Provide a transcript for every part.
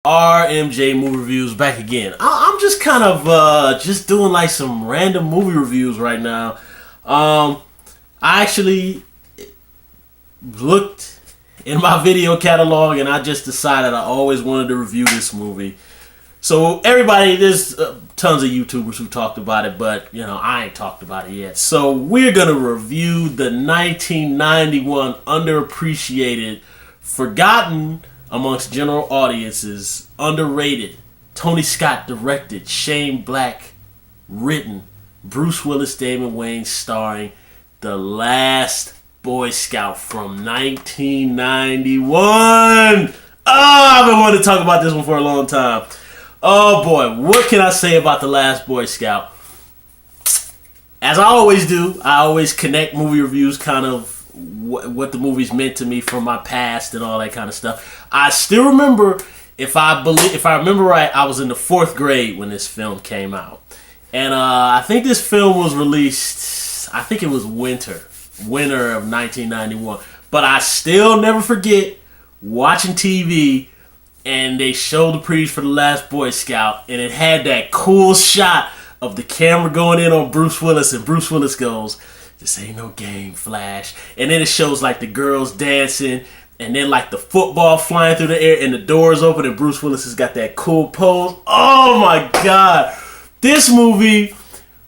RMJ movie reviews back again. I'm just kind of just doing like some random movie reviews right now. I actually looked in my video catalog and I just decided I always wanted to review this movie. So everybody, there's tons of YouTubers who talked about it, but I ain't talked about it yet. So we're gonna review the 1991 underappreciated, forgotten amongst general audiences, underrated, Tony Scott directed, Shane Black written, Bruce Willis Damon Wayans starring, The Last Boy Scout from 1991. I've been wanting to talk about this one for a long time. Oh boy, what can I say about The Last Boy Scout? As I always do, I always connect movie reviews kind of what the movie's meant to me from my past and all that kind of stuff. I still remember, if I remember right, I was in the 4th grade when this film came out. And I think this film was released, I think it was winter of 1991. But I still never forget watching TV and they showed the previews for The Last Boy Scout, and it had that cool shot of the camera going in on Bruce Willis, and Bruce Willis goes, "This ain't no game, Flash." And then it shows like the girls dancing, and then like the football flying through the air, and the doors open, and Bruce Willis has got that cool pose. Oh my God. This movie,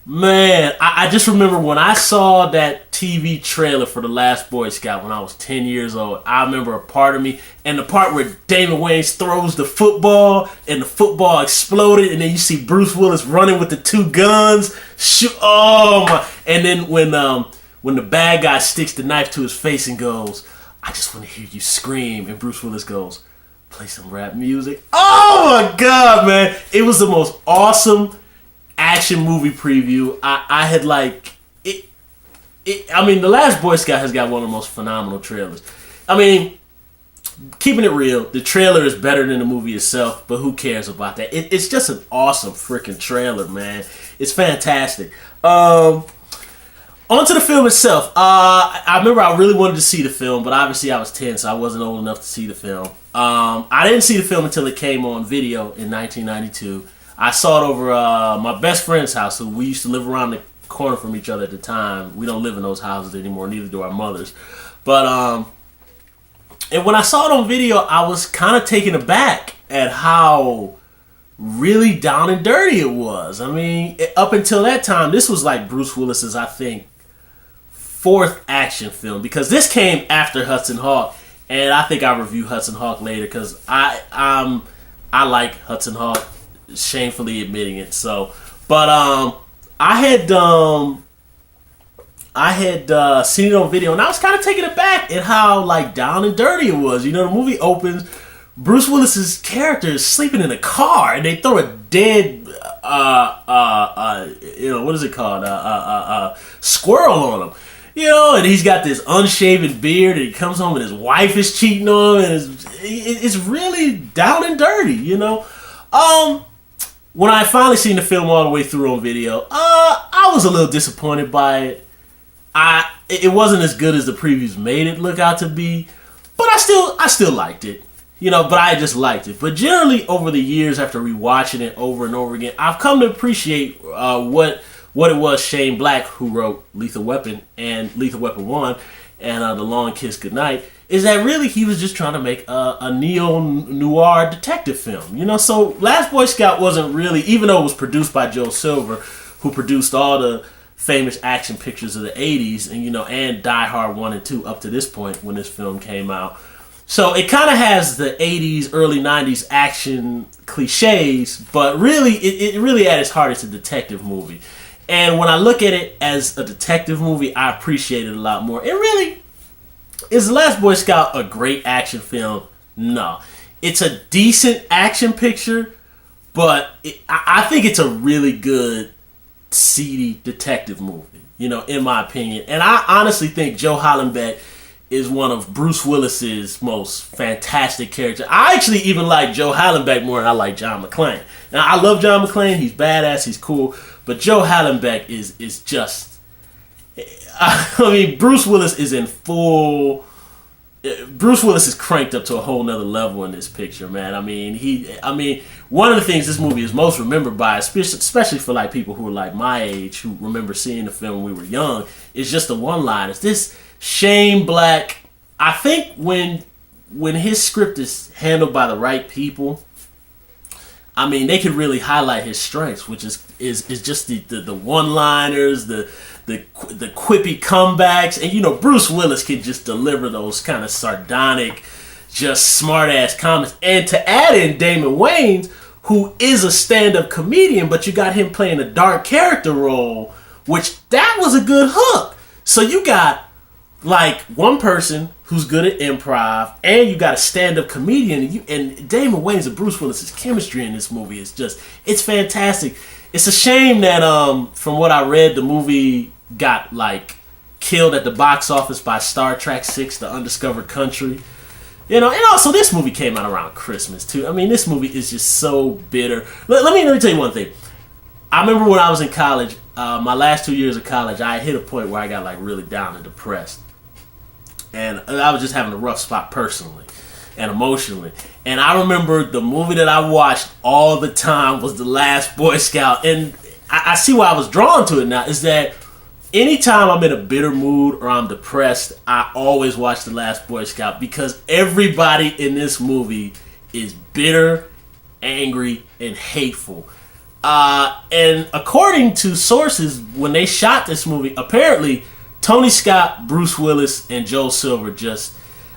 man, I just remember when I saw that TV trailer for The Last Boy Scout when I was 10 years old. I remember a part of me, and the part where Damon Wayans throws the football, and the football exploded, and then you see Bruce Willis running with the 2 guns. Shoot, oh my. And then when the bad guy sticks the knife to his face and goes, "I just want to hear you scream," and Bruce Willis goes, "Play some rap music." Oh my God, man. It was the most awesome action movie preview. I had like it. I mean, The Last Boy Scout has got one of the most phenomenal trailers. I mean, keeping it real, the trailer is better than the movie itself, but who cares about that? It's just an awesome freaking trailer, man. It's fantastic. On to the film itself. I remember I really wanted to see the film, but obviously I was 10, so I wasn't old enough to see the film. I didn't see the film until it came on video in 1992. I saw it over my best friend's house, who we used to live around the corner from each other at the time. We don't live in those houses anymore, neither do our mothers. But and when I saw it on video, I was kind of taken aback at how really down and dirty it was. I mean, up until that time, this was like Bruce Willis's, I think, 4th action film, because this came after Hudson Hawk, and I think I'll review Hudson Hawk later because I like Hudson Hawk, shamefully admitting it. So, but I had seen it on video, and I was kind of taken aback at how like down and dirty it was. The movie opens, Bruce Willis's character is sleeping in a car, and they throw a dead what is it called, squirrel on him. And he's got this unshaven beard, and he comes home and his wife is cheating on him, and it's really down and dirty. When I finally seen the film all the way through on video, I was a little disappointed by it. It wasn't as good as the previews made it look out to be, but I still liked it. But I just liked it. But generally, over the years, after rewatching it over and over again, I've come to appreciate what it was Shane Black, who wrote Lethal Weapon and Lethal Weapon 1 and The Long Kiss Goodnight, is that really he was just trying to make a neo-noir detective film. So Last Boy Scout wasn't really, even though it was produced by Joe Silver, who produced all the famous action pictures of the 80s, and Die Hard 1 and 2 up to this point when this film came out. So it kind of has the 80s, early 90s action cliches, but really, it really at its heart is a detective movie. And when I look at it as a detective movie, I appreciate it a lot more. It really, is The Last Boy Scout a great action film? No. It's a decent action picture, but I think it's a really good, seedy detective movie, in my opinion. And I honestly think Joe Hallenbeck is one of Bruce Willis's most fantastic characters. I actually even like Joe Hallenbeck more than I like John McClane. Now, I love John McClane. He's badass. He's cool. But Joe Hallenbeck is just... I mean, Bruce Willis is in full Bruce Willis is cranked up to a whole nother level in this picture, man. One of the things this movie is most remembered by, especially for like people who are like my age, who remember seeing the film when we were young, is just the one-liners. This Shane Black, I think when his script is handled by the right people, I mean, they could really highlight his strengths, which is just the one-liners, the quippy comebacks, and Bruce Willis can just deliver those kind of sardonic, just smart-ass comments. And to add in Damon Wayans, who is a stand-up comedian, but you got him playing a dark character role, which that was a good hook. So you got like one person who's good at improv, and you got a stand-up comedian, and Damon Wayans and Bruce Willis' chemistry in this movie is it's fantastic. It's a shame that from what I read, the movie got like killed at the box office by Star Trek VI: The Undiscovered Country. And also this movie came out around Christmas too. I mean, this movie is just so bitter. Let me tell you one thing. I remember when I was in college, my last 2 years of college, I hit a point where I got like really down and depressed. And I was just having a rough spot personally and emotionally. And I remember the movie that I watched all the time was The Last Boy Scout. And I see why I was drawn to it now, is that anytime I'm in a bitter mood or I'm depressed, I always watch The Last Boy Scout, because everybody in this movie is bitter, angry, and hateful. And according to sources, when they shot this movie, apparently Tony Scott, Bruce Willis, and Joe Silver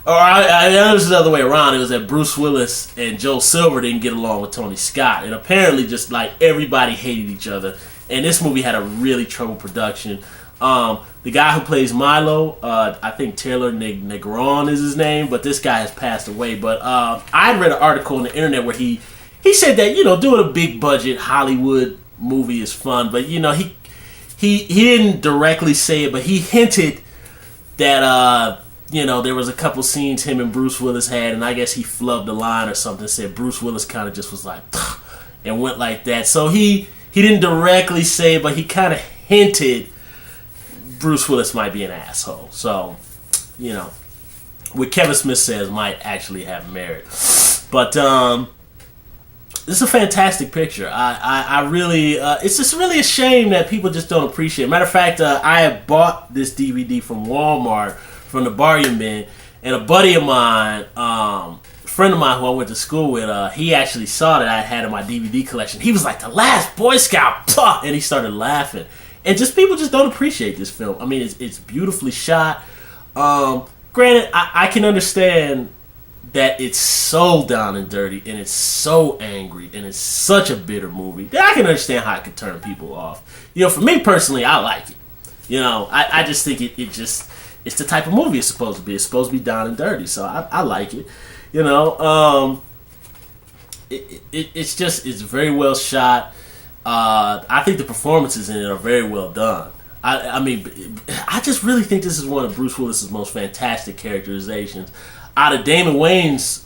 I know this is the other way around. It was that Bruce Willis and Joe Silver didn't get along with Tony Scott. And apparently just like everybody hated each other. And this movie had a really troubled production. The guy who plays Milo, I think Taylor Negron is his name, but this guy has passed away. But I read an article on the internet where he said that, doing a big budget Hollywood movie is fun. But, he didn't directly say it, but he hinted that, there was a couple scenes him and Bruce Willis had, and I guess he flubbed a line or something, said Bruce Willis kind of just was like, and went like that. So he didn't directly say it, but he kind of hinted Bruce Willis might be an asshole. So, what Kevin Smith says might actually have merit. But this is a fantastic picture. I really, it's just really a shame that people just don't appreciate it. Matter of fact, I had bought this DVD from Walmart from the bargain bin, and a buddy of mine, friend of mine who I went to school with, he actually saw that I had in my DVD collection. He was like, "The Last Boy Scout," and he started laughing. And just people just don't appreciate this film. I mean, it's beautifully shot. Granted, I can understand that it's so down and dirty, and it's so angry, and it's such a bitter movie that I can understand how it could turn people off. For me personally, I like it. I just think it's the type of movie it's supposed to be. It's supposed to be down and dirty, so I like it. It's very well shot. I think the performances in it are very well done. I just really think this is one of Bruce Willis's most fantastic characterizations. Out of Damon Wayans'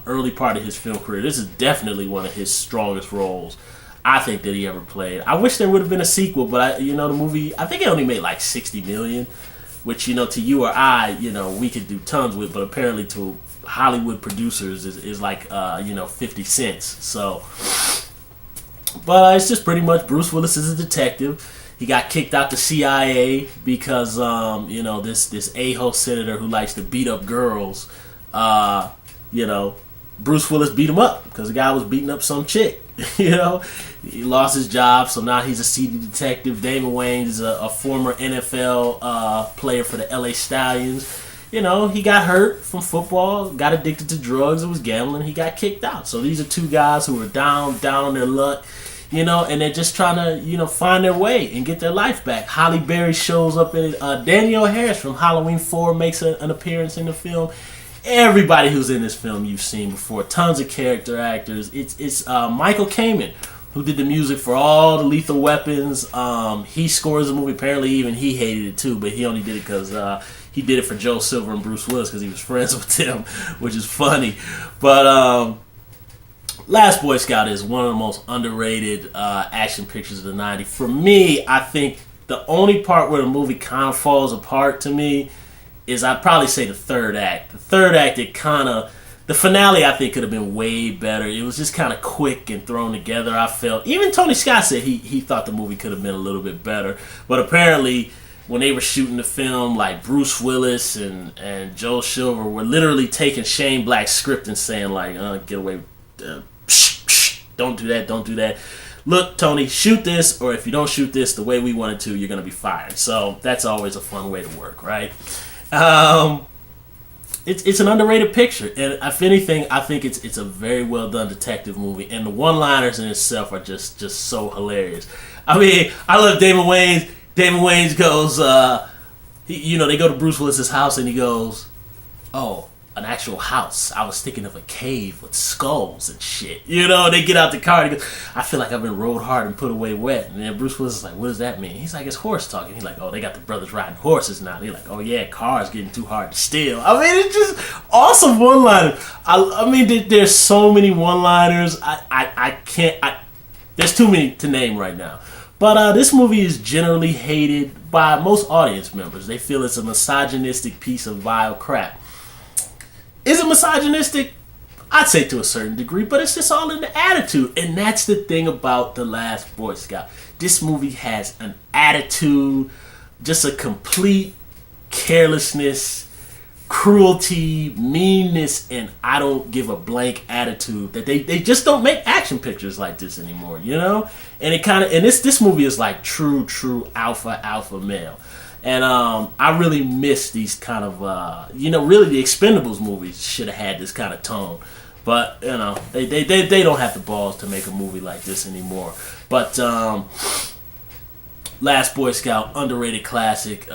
early part of his film career, this is definitely one of his strongest roles, I think, that he ever played. I wish there would have been a sequel, but the movie, I think it only made like $60 million, which, to you or I, we could do tons with, but apparently to Hollywood producers is like, 50 cents. So, but it's just pretty much Bruce Willis is a detective. He got kicked out the CIA because, this a-hole senator who likes to beat up girls, Bruce Willis beat him up because the guy was beating up some chick. He lost his job, so now he's a seedy detective. Damon Wayans is a former NFL player for the LA Stallions. He got hurt from football, got addicted to drugs, and was gambling. He got kicked out. So these are two guys who are down on their luck, and they're just trying to, find their way and get their life back. Halle Berry shows up in it. Danielle Harris from Halloween 4 makes an appearance in the film. Everybody who's in this film you've seen before. Tons of character actors. It's Michael Kamen, who did the music for all the Lethal Weapons. He scores the movie. Apparently even he hated it too, but he only did it because he did it for Joe Silver and Bruce Willis because he was friends with them, which is funny. But Last Boy Scout is one of the most underrated action pictures of the 90s. For me, I think the only part where the movie kind of falls apart to me is I'd probably say the third act. The third act, the finale I think could have been way better. It was just kind of quick and thrown together, I felt. Even Tony Scott said he thought the movie could have been a little bit better. But apparently, when they were shooting the film, like Bruce Willis and Joel Silver were literally taking Shane Black's script and saying like, get away, don't do that, don't do that. Look, Tony, shoot this, or if you don't shoot this the way we want it to, you're going to be fired. So that's always a fun way to work, right? It's an underrated picture, and if anything, I think it's a very well done detective movie, and the one-liners in itself are just so hilarious. I mean, I love Damon Wayans. Damon Wayans goes, they go to Bruce Willis's house, and he goes, "Oh, an actual house. I was thinking of a cave with skulls and shit." They get out the car and he goes, "I feel like I've been rode hard and put away wet." And then Bruce Willis is like, "What does that mean?" He's like, "It's horse talking." He's like, "Oh, they got the brothers riding horses now." He's like, "Oh yeah, cars getting too hard to steal." I mean, it's just awesome one-liners. I mean, there's so many one-liners. I can't. There's too many to name right now. But this movie is generally hated by most audience members. They feel it's a misogynistic piece of vile crap. Is it misogynistic? I'd say to a certain degree, but it's just all in the attitude. And that's the thing about The Last Boy Scout. This movie has an attitude, just a complete carelessness, cruelty, meanness, and I don't give a blank attitude that they just don't make action pictures like this anymore, And this movie is like true alpha male. And I really miss these kind of, really the Expendables movies should have had this kind of tone. But, they don't have the balls to make a movie like this anymore. But Last Boy Scout, underrated classic.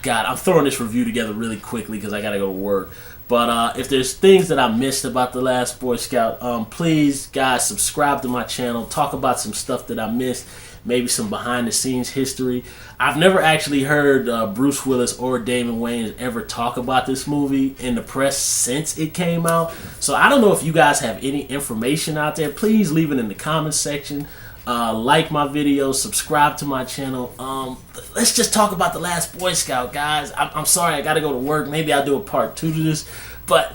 God, I'm throwing this review together really quickly because I got to go to work. But if there's things that I missed about The Last Boy Scout, please, guys, subscribe to my channel. Talk about some stuff that I missed. Maybe some behind-the-scenes history. I've never actually heard Bruce Willis or Damon Wayans ever talk about this movie in the press since it came out. So I don't know if you guys have any information out there. Please leave it in the comments section. Like my videos, subscribe to my channel. Let's just talk about The Last Boy Scout, guys. I'm sorry, I gotta go to work. Maybe I'll do a part 2 to this. But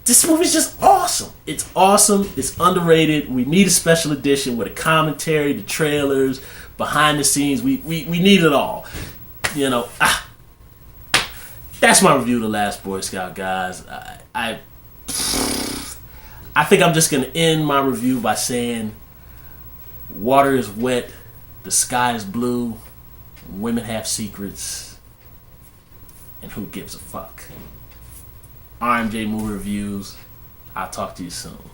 this movie's just awesome. It's awesome. It's underrated. We need a special edition with a commentary, the trailers, behind the scenes. We need it all. That's my review of The Last Boy Scout, guys. I think I'm just going to end my review by saying water is wet, the sky is blue, women have secrets, and who gives a fuck? RMJ Movie Reviews. I'll talk to you soon.